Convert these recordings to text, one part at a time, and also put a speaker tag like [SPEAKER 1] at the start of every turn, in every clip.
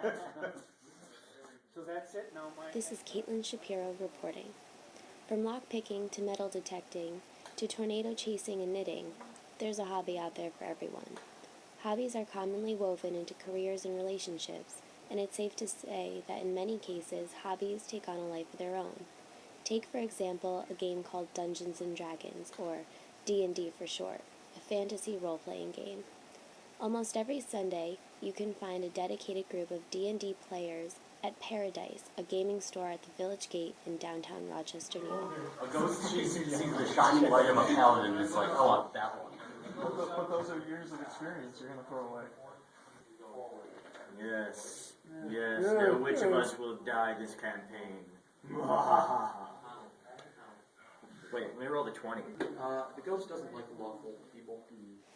[SPEAKER 1] So that's it now, Mike.
[SPEAKER 2] This is Caitlin Shapiro reporting. From lockpicking to metal detecting to tornado chasing and knitting, there's a hobby out there for everyone. Hobbies are commonly woven into careers and relationships, and it's safe to say that in many cases, hobbies take on a life of their own. Take, for example, a game called Dungeons & Dragons, or D&D for short, a fantasy role-playing game. Almost every Sunday, you can find a dedicated group of D&D players at Paradise, a gaming store at the Village Gate in downtown Rochester, New York.
[SPEAKER 3] A ghost sees the shining light of a paladin and is like, I want that one.
[SPEAKER 4] But those are years of experience you're going to throw away.
[SPEAKER 3] Yes. Yes. Now which of us will die this campaign? Wait, let me roll the 20.
[SPEAKER 5] The ghost doesn't like lawful people.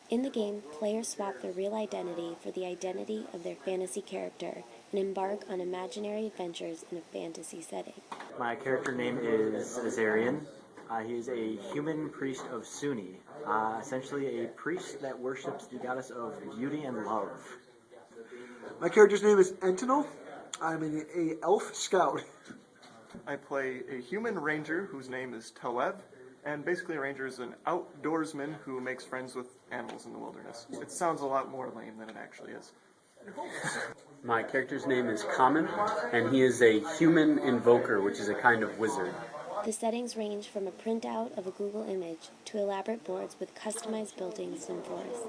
[SPEAKER 2] In the game, players swap their real identity for the identity of their fantasy character and embark on imaginary adventures in a fantasy setting.
[SPEAKER 6] My character name is Azarian. He is a human priest of Sunni, essentially a priest that worships the goddess of beauty and love.
[SPEAKER 7] My character's name is Entinel. I'm an elf scout.
[SPEAKER 4] I play a human ranger whose name is Toev, and basically a ranger is an outdoorsman who makes friends with animals in the wilderness. It sounds a lot more lame than it actually is.
[SPEAKER 8] My character's name is Common, and he is a human invoker, which is a kind of wizard.
[SPEAKER 2] The settings range from a printout of a Google image to elaborate boards with customized buildings and forests.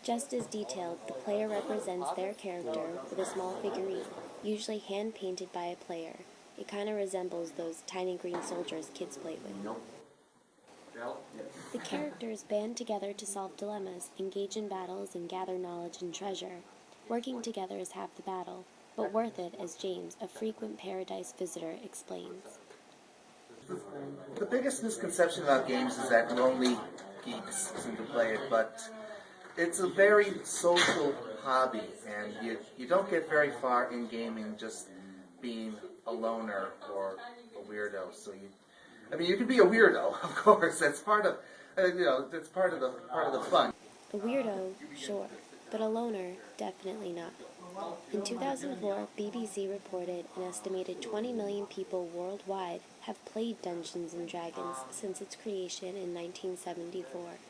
[SPEAKER 2] Just as detailed, the player represents their character with a small figurine, usually hand-painted by a player. It kind of resembles those tiny green soldiers kids play with. The characters band together to solve dilemmas, engage in battles, and gather knowledge and treasure. Working together is half the battle, but worth it, as James, a frequent Paradise visitor, explains.
[SPEAKER 9] The biggest misconception about games is that only geeks seem to play it, but it's a very social hobby, and you don't get very far in gaming just being a loner or a weirdo. So you can be a weirdo, of course. That's part of that's part of the fun.
[SPEAKER 2] A weirdo, sure, but a loner, definitely not. In 2004, BBC reported an estimated 20 million people worldwide have played Dungeons & Dragons since its creation in 1974.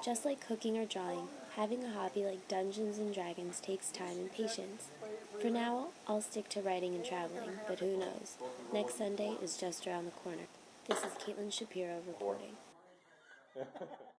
[SPEAKER 2] Just like cooking or drawing, having a hobby like Dungeons & Dragons takes time and patience. For now, I'll stick to writing and traveling, but who knows? Next Sunday is just around the corner. This is Caitlin Shapiro reporting.